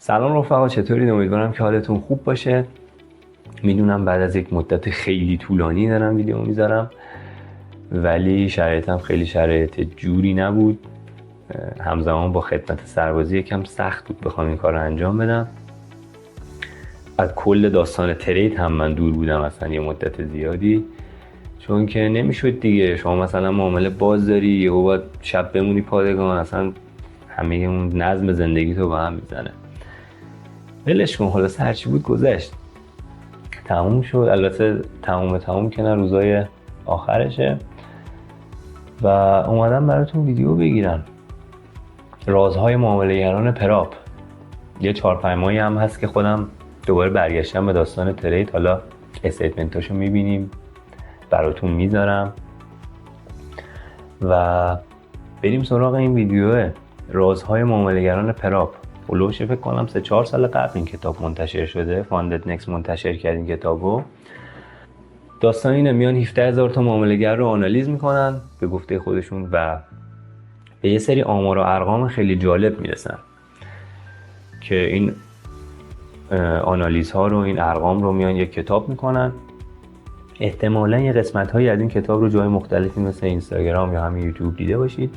سلام رفقا، چطورید؟ امیدوارم که حالتون خوب باشه. میدونم بعد از یک مدت خیلی طولانی دارم ویدیو میذارم، ولی شرایطم خیلی شرایط جوری نبود. همزمان با خدمت سربازی یکم سخت بود بخوام این کار رو انجام بدم. از کل داستان ترید هم من دور بودم اصلا یه مدت زیادی، چون که نمیشد دیگه. شما مثلا معامله باز داری، یهو باید شب بمونی پادگان، اصلا همه اون نظم زندگی تو با هم میزنه. ولش کن، خلاص هرچی بود گذشت، تموم شد. البته تموم که نه، روزای آخرشه و اومدم براتون ویدیو بگیرم. رازهای معامله‌گران پراپ. یه 4-5 ماهی هم هست که خودم دوباره برگشتم به داستان ترید. حالا استیتمنتاشو میبینیم، براتون میذارم و بریم سراغ این ویدیوه. رازهای معامله‌گران پراپ. هلوش فکر کنم 3-4 سال قبل این کتاب منتشر شده. فاندد نکس منتشر کرد این کتابو. داستان اینه، میان 17,000 تا معامله‌گر رو آنالیز میکنن به گفته خودشون و به یه سری آمار و ارقام خیلی جالب میرسن که این آنالیزها رو، این ارقام رو میان یک کتاب میکنن. احتمالاً یه قسمت‌هایی از این کتاب رو جای مختلفی مثل اینستاگرام یا همین یوتیوب دیده باشید.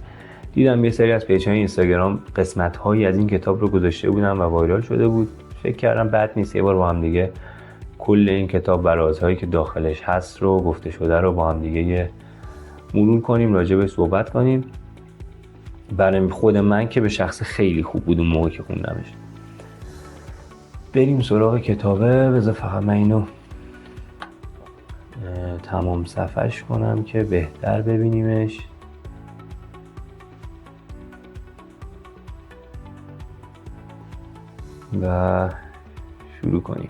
دیدم یه سری از پیج‌های اینستاگرام قسمت‌هایی از این کتاب رو گذاشته بودن و وایرال شده بود. فکر کردم بد نیست یه بار با هم دیگه کل این کتاب و رازهایی که داخلش هست رو، گفته شده رو با هم دیگه مرور کنیم، راجع به صحبت کنیم. برای خود من که به شخص خیلی خوب بود اون موقع که خوندمش. بریم سراغ کتابه. بذار فقط من اینو تمام صفحش کنم که بهتر ببینیمش. و شروع کنیم.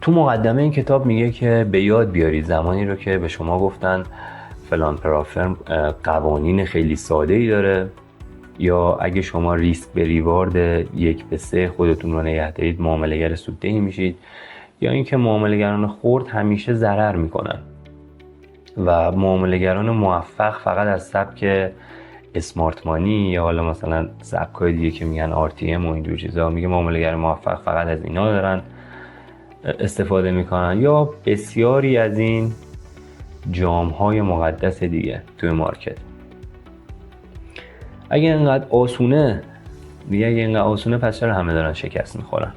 تو مقدمه این کتاب میگه که به یاد بیارید زمانی رو که به شما گفتن فلان پراپ قوانین خیلی ساده‌ای داره، یا اگه شما ریسک به ریوارد 1/3 خودتون رو نگه دارید معامله‌گر سوددهی میشید، یا اینکه معامله‌گران خرد همیشه ضرر میکنن و معامله‌گران موفق فقط از سبک اسمارت مانی یا حالا مثلا سبکای دیگه که میگن RTM و اینجور چیزا، میگه معامله‌گر موفق فقط از اینا دارن استفاده میکنن، یا بسیاری از این جام‌های مقدس دیگه توی مارکت. اگه اینقدر آسونه، میگه اگه اینقدر آسونه پس چرا همه دارن شکست میخورن؟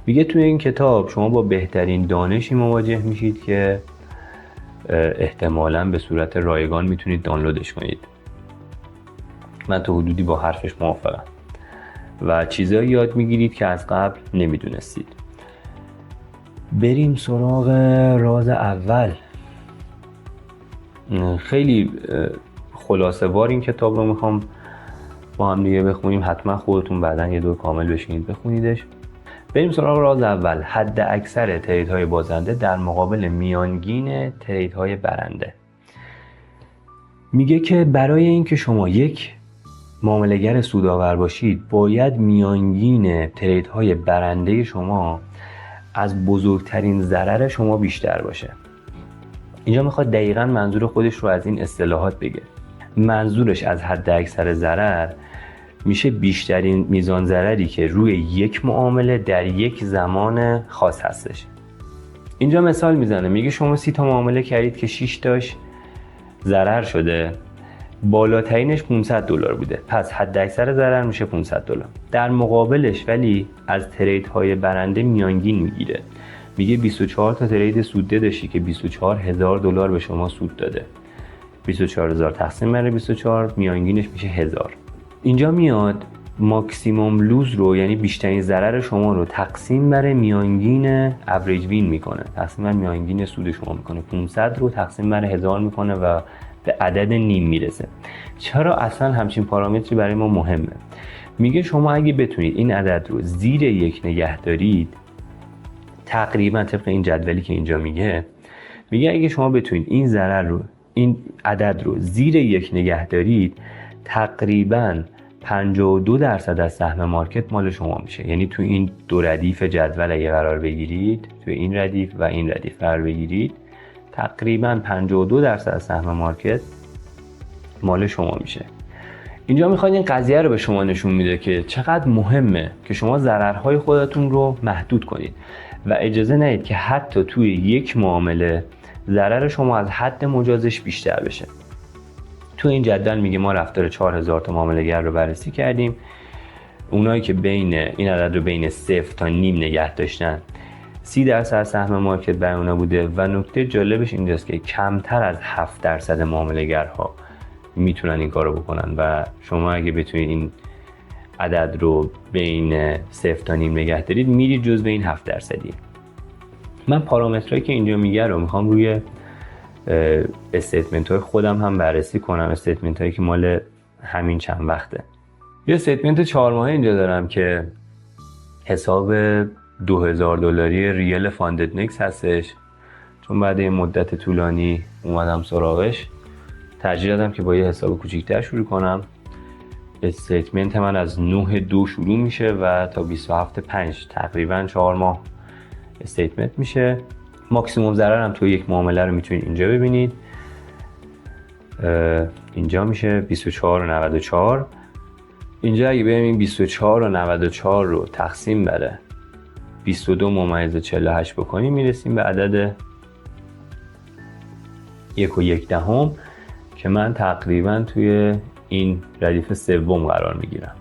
میگه توی این کتاب شما با بهترین دانشی مواجه میشید که احتمالاً به صورت رایگان میتونید دانلودش کنید. من تا حدودی با حرفش موافقم و چیزایی یاد میگیرید که از قبل نمیدونستید. بریم سراغ راز اول. خیلی خلاصه وار این کتاب رو میخوام با هم دیگه بخونیم. حتما خودتون بعداً یه دور کامل بشینید بخونیدش. بریم سراغ راز اول. حد اکثر تریدهای بازنده در مقابل میانگین تریدهای برنده. میگه که برای اینکه شما یک معامله‌گر سودآور باشید، باید میانگین تریدهای برنده شما از بزرگترین ضرر شما بیشتر باشه. اینجا میخواد دقیقاً منظور خودش رو از این اصطلاحات بگه. منظورش از حد اکثر ضرر میشه بیشترین میزان ضرری که روی یک معامله در یک زمان خاص هستش. اینجا مثال میزنه، میگه شما 30 تا معامله کردید که 6 تاش ضرر شده، بالاترینش $500 بوده، پس حد اکثر ضرر میشه $500. در مقابلش ولی از تریدهای برنده میانگین میگیره. میگه 24 تا ترید سودده داشتی که $24,000 به شما سود داده. 24,000 تقسیم بر 24 میانگینش میشه 1000. اینجا میاد ماکسیموم لوز رو، یعنی بیشترین ضرر شما رو تقسیم بر میانگین اوریج وین میکنه، تقسیم بر میانگین سود شما میکنه. 500 رو تقسیم بر 1000 میکنه و به عدد نیم میرسه. چرا اصلا همچین پارامتری برای ما مهمه؟ میگه شما اگه بتونید این عدد رو زیر 1 نگه دارید، تقریبا طبق این جدولی که اینجا میگه اگه شما بتونید این ضرر رو، این عدد رو زیر 1 نگه دارید، تقریبا 52% از سهم مارکت مال شما میشه. یعنی تو این دو ردیف جدول اگه قرار بگیرید، تو این ردیف و این ردیف قرار بگیرید، تقریبا 52% از سهم مارکت مال شما میشه. اینجا میخواد این قضیه رو به شما نشون میده که چقدر مهمه که شما ضررهای خودتون رو محدود کنید و اجازه ندید که حتی توی یک معامله ضرر شما از حد مجازش بیشتر بشه. تو این جدول میگه ما رفتار 4000 تا معامله‌گر رو بررسی کردیم. اونایی که بین این عدد رو بین 0 تا نیم نگه داشتن 30% سهم مارکت برای اونا بوده و نکته جالبش اینجاست که کمتر از 7% معامله‌گرها میتونن این کارو بکنن و شما اگه بتونید این عدد رو بین 0 تا نیم نگه دارید میرید جزو این 7%. من پارامترهایی که اینجا میگه رو میخوام روی استیتمنت های خودم هم بررسی کنم، استیتمنت هایی که مال همین چند وقته. یه استیتمنت 4 ماهه اینجا دارم که حساب $2000 ریل فاندد نکس هستش، چون بعد این مدت طولانی اومدم سراغش ترجیح دادم که با یه حساب کوچیک‌تر شروع کنم. استیتمنت من از 9/2 شروع میشه و تا 27/5 تقریبا 4 ماه استیتمنت میشه. ماکسیموم ضرر هم توی یک معامله رو میتونید اینجا ببینید. اینجا میشه 24.94. اینجا اگه بریم این 24.94 رو تقسیم بر 22.48 بکنیم میرسیم به عدد 1.1 که من تقریبا توی این ردیف سوم قرار میگیرم.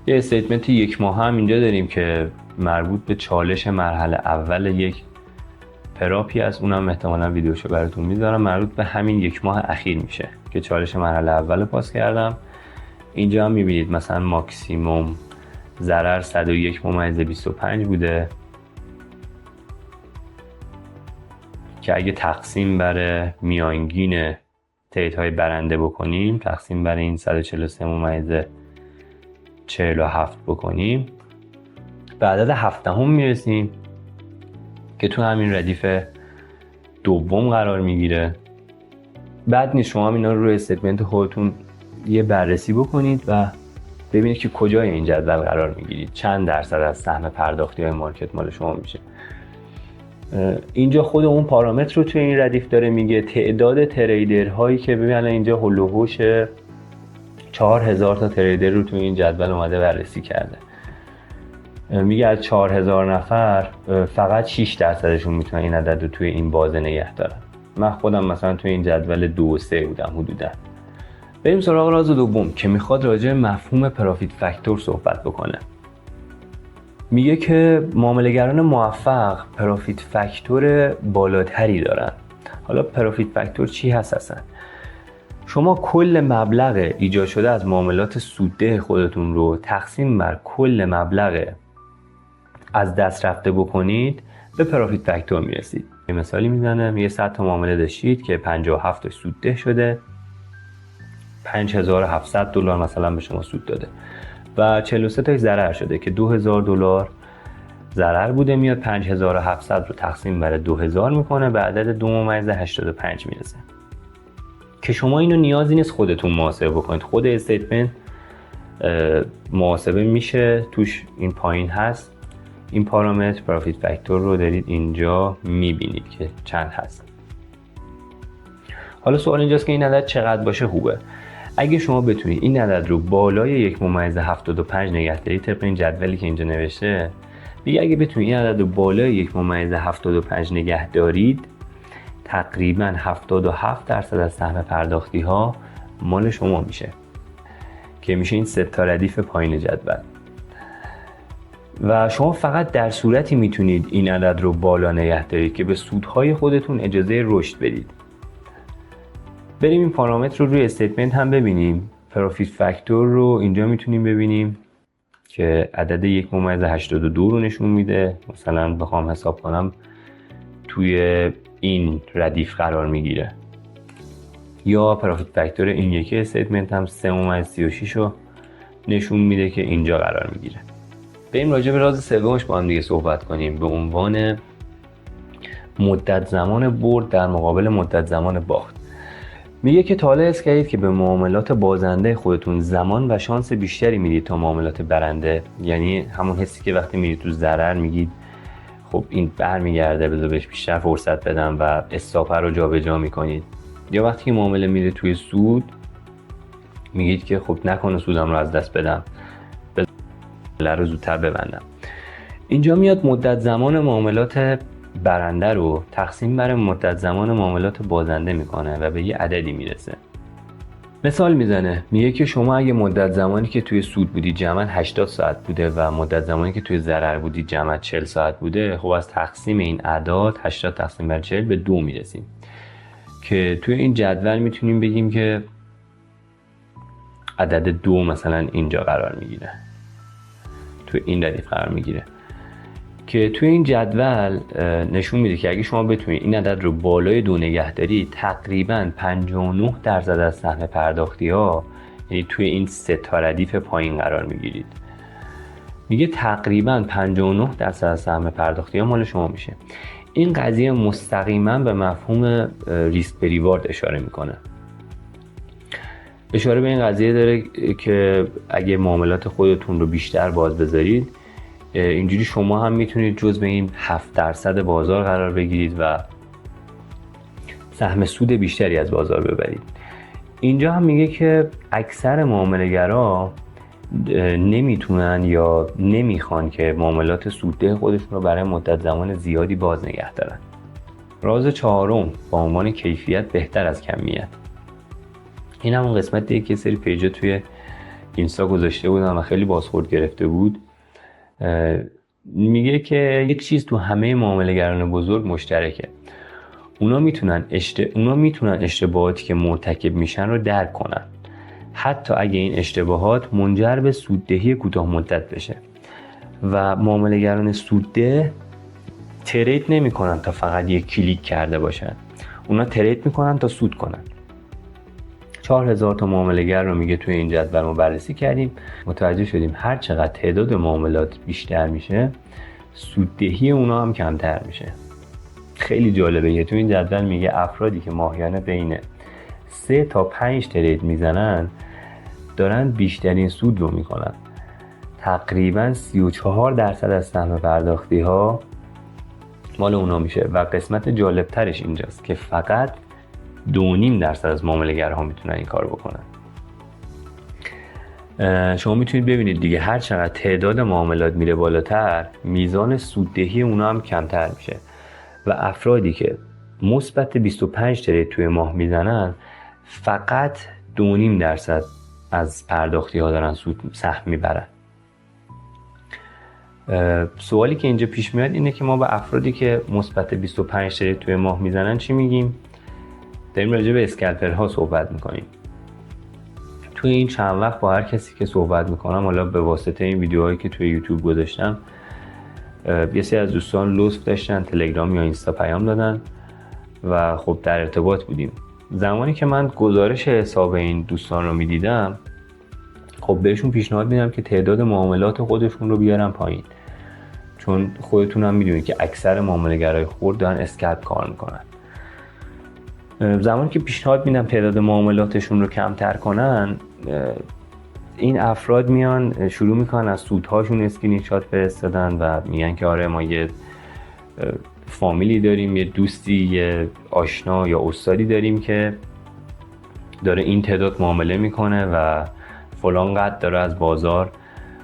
یه استیتمنت یک ماه هم اینجا داریم که مربوط به چالش مرحله اول یک پراپی است، اونم احتمالاً ویدیوشو براتون میذارم. مربوط به همین یک ماه اخیر میشه که چالش مرحله اول پاس کردم. اینجا هم میبینید مثلا ماکسیموم ضرر 101.25 بوده که اگه تقسیم بر میانگین تریدهای برنده بکنیم، تقسیم بر این 143.47 بکنیم، به عدد 7 میرسیم که تو همین ردیف دوم قرار میگیره. بعد نیست شما هم اینا رو روی استیتمنت خودتون یه بررسی بکنید و ببینید که کجای این جدول قرار میگیرید، چند درصد از سهم پرداختی های مارکت مال شما میشه. اینجا خود اون پارامتر رو توی این ردیف داره میگه، تعداد تریدرهایی که ببینن اینجا هول و هوش 4000 تا تریدر رو توی این جدول اومده بررسی کرده. میگه از 4000 نفر فقط 6%شون میتونن این عدد رو توی این بازه نگه دارن. من خودم مثلا توی این جدول 2 و 3 بودم حدودا. بریم سراغ راز دوم که میخواد راجع به مفهوم پرافیت فاکتور صحبت بکنه. میگه که معامله‌گران موفق پرافیت فاکتور بالاتری دارن. حالا پرافیت فاکتور چی هست اصلا؟ شما کل مبلغ ایجاد شده از معاملات سودده خودتون رو تقسیم بر کل مبلغ از دست رفته بکنید به پرافیت فاکتور میرسید. یه مثالی میزنم، یه 100 تا معامله داشتید که 57 تا سودده شده، $5700 مثلا به شما سود داده و 43 تاش ضرر شده که $2000 ضرر بوده. میاد 5700 رو تقسیم بر 2000 میکنه به عدد 2.85 میرسه که شما اینو نیازی نیست خودتون محاسبه بکنید. خود استیتمنت محاسبه میشه توش، این پایین هست. این پارامتر پرافیت فاکتور رو دارید اینجا میبینید که چند هست. حالا سوال اینجاست که این عدد چقدر باشه خوبه. اگه شما بتونید این عدد رو بالای 1.75 نگه دارید، طبق این جدولی که اینجا نوشته میگه اگه بتونید این عدد رو بالای 1.75 نگه دارید، تقریبا 77% از سهم پرداختی ها مال شما میشه که میشه این 3 تا ردیف پایین جدول. و شما فقط در صورتی میتونید این عدد رو بالا نگه دارید که به سودهای خودتون اجازه رشد بدید. بریم این پارامتر رو روی استیتمنت هم ببینیم. پرافیت فاکتور رو اینجا میتونیم ببینیم که عدد 1.82 رو نشون میده. مثلا بخوام حساب کنم توی این ردیف قرار میگیره. یا پرافیت فاکتور این یکی استیتمنت هم 3.36 رو نشون میده که اینجا قرار میگیره. بریم راجع به راز سومش با هم دیگه صحبت کنیم به عنوان مدت زمان برد در مقابل مدت زمان باخت. میگه که تا حالا حس کردید که به معاملات بازنده خودتون زمان و شانس بیشتری میدید تا معاملات برنده؟ یعنی همون حسی که وقتی میرید تو ضرر میگید خب این برمیگرده، بذار بهش بیشتر فرصت بدم و استاپر رو جابجا میکنید. یا وقتی که معامله میره توی سود میگید که خب نکنه سودم رو از دست بدم، بذار رو زودتر ببندم. اینجا میاد مدت زمان معاملات برنده رو تقسیم بر مدت زمان معاملات بازنده میکنه و به یه عددی میرسه. مثال میزنه، میگه که شما اگه مدت زمانی که توی سود بودید جمعاً 80 ساعت بوده و مدت زمانی که توی ضرر بودید جمعاً 40 ساعت بوده، خب از تقسیم این اعداد 80 تقسیم بر 40 به 2 میرسیم که توی این جدول میتونیم بگیم که عدد 2 مثلا اینجا قرار میگیره، توی این ردیف قرار میگیره که توی این جدول نشون میده که اگه شما بتونید این عدد رو بالای 2 نگه دارید، تقریباً 59% از سهم پرداختی ها، یعنی توی این 3 تا ردیف پایین قرار میگیرید. میگه تقریباً 59% از سهم پرداختی ها مال شما میشه. این قضیه مستقیما به مفهوم ریسک به ریوارد اشاره میکنه. اشاره به این قضیه داره که اگه معاملات خودتون رو بیشتر باز بذارید، اینجوری شما هم میتونید جزو این 7% بازار قرار بگیرید و سهم سود بیشتری از بازار ببرید. اینجا هم میگه که اکثر معامله‌گرا نمیتونن یا نمیخوان که معاملات سودده خودشون رو برای مدت زمان زیادی باز نگه دارن. راز چهارم با عنوان کیفیت بهتر از کمیت. این همون قسمتیه که سری پیجا توی اینستا گذاشته بودن و خیلی بازخورد گرفته بود. میگه که یک چیز تو همه معامله‌گران بزرگ مشترکه. اونا میتونن اشتباهاتی که مرتکب میشن رو درک کنن، حتی اگه این اشتباهات منجر به سوددهی کوتاه مدت بشه. و معامله‌گران سودده ترید نمی‌کنن تا فقط یک کلیک کرده باشن. اونا ترید میکنن تا سود کنن. 4000 تا معامله‌گر رو میگه توی این جدول ما بررسی کردیم، متوجه شدیم هر چقدر تعداد معاملات بیشتر میشه، سوددهی اونا هم کمتر میشه. خیلی جالبه. تو این جدول میگه افرادی که ماهیانه بین 3 تا 5 ترید میزنن دارن بیشترین سود رو میکنن. تقریبا 34% از سهم پرداختی ها مال اونا میشه و قسمت جالب ترش اینجاست که فقط 2.5% از معامله‌گرها میتونن این کار بکنن. شما میتونید ببینید دیگه هر چقدر تعداد معاملات میره بالاتر، میزان سوددهی اونا هم کمتر میشه و افرادی که مثبت 25 ترید توی ماه میزنن فقط 2.5% از پرداختی ها دارن سهم میبرن. سوالی که اینجا پیش میاد اینه که ما با افرادی که مثبت 25 ترید توی ماه میزنن چی میگیم؟ داریم راجع به اسکلپرها صحبت میکنیم. توی این چند وقت با هر کسی که صحبت میکنم، حالا به واسطه این ویدیوهایی که توی یوتیوب گذاشتم، یه سری از دوستان لطف داشتن تلگرام یا اینستا پیام دادن و خب در ارتباط بودیم. زمانی که من گزارش حساب این دوستان رو میدیدم، خب بهشون پیشنهاد میدم که تعداد معاملات خودشون رو بیارن پایین، چون خودتون هم میدونید که اکثر معامله‌گرای خرد دارن اسکلپ کار میکنن. زمانی که پیشنهاد میدم تعداد معاملاتشون رو کمتر کنن، این افراد میان شروع میکنن از سودهاشون اسکرین شات فرستادن و میگن که آره ما یه فامیلی داریم، یه دوستی، یه آشنا یا استادی داریم که داره این تعداد معامله میکنه و فلان قدر داره از بازار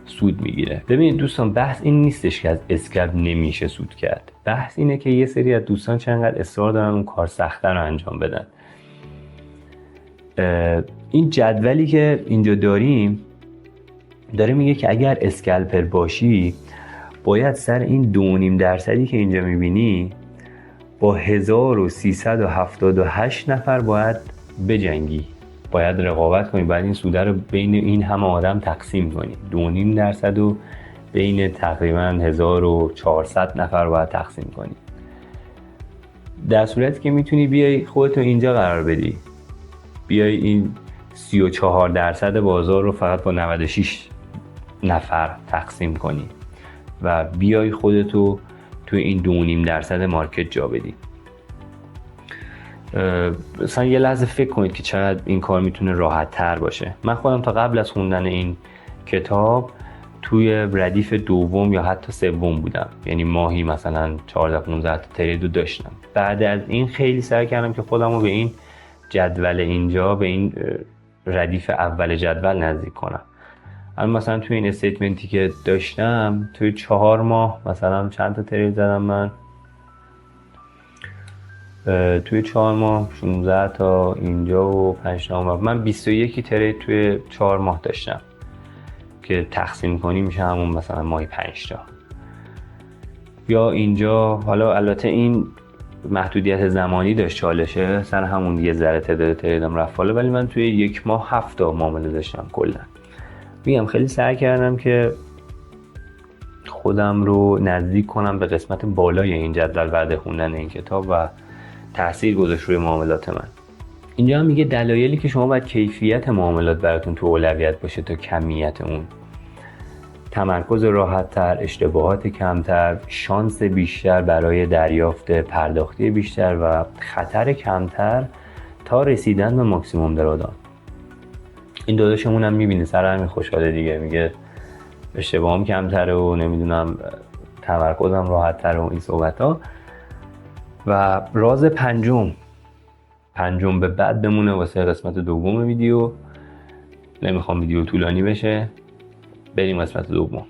سود میگیره. ببینید دوستان، بحث این نیستش که از اسکلپ نمیشه سود کرد. بحث اینه که یه سری از دوستان چقدر اصرار دارن اون کار سخته رو انجام بدن. این جدولی که اینجا داریم داره میگه که اگر اسکلپر باشی باید سر این 2.5% که اینجا میبینی با 1378 نفر باید بجنگی، باید رقابت کنی، باید این سوده رو بین این همه آدم تقسیم کنی. 2.5% رو بین تقریبا 1400 نفر باید تقسیم کنی. در صورتی که میتونی بیای خودتو اینجا قرار بدی، بیای این 34% بازار رو فقط با 96 نفر تقسیم کنی و بیای خودتو تو این 2.5% مارکت جا بدی. مثلا یه لحظه فکر کنید که چقدر این کار میتونه راحت تر باشه. من خودم تا قبل از خوندن این کتاب توی ردیف دوم یا حتی سوم بودم، یعنی ماهی مثلا 14-15 تا ترید رو داشتم. بعد از این خیلی سعی کردم که خودم رو به این جدول اینجا، به این ردیف اول جدول نزدیک کنم. اما مثلا توی این استیتمنتی که داشتم توی 4 ماه مثلا چند تا ترید زدم من؟ توی 4 ماه 16 تا اینجا و 5 تا من 21 ترید توی 4 ماه داشتم که تقسیم کنی میشه همون مثلا ماهی 5 تا. یا اینجا حالا البته این محدودیت زمانی داشت، چالشه سر همون یه ذره تعداد تریدم رفت بالا، ولی من توی 1 ماه 7 تا معامله داشتم کلا. میگم خیلی سعی کردم که خودم رو نزدیک کنم به قسمت بالای این جدول بعد خوندن این کتاب و تأثیر گذاشت روی معاملات من. اینجا هم میگه دلایلی که شما باید کیفیت معاملات براتون تو اولویت باشه تا کمیت اون: تمرکز راحت‌تر، اشتباهات کمتر، شانس بیشتر برای دریافت پرداختی بیشتر و خطر کمتر تا رسیدن به ماکسیموم درآمد. این داداشمون هم میبینه سر همین خوشحاله دیگه، میگه اشتباهام کمتره و نمیدونم تمرکزم راحت‌تر و این صحبت‌ها. و راز پنجم به بعد بمونه واسه قسمت دوم ویدیو. نمیخوام ویدیو طولانی بشه، بریم قسمت دوم.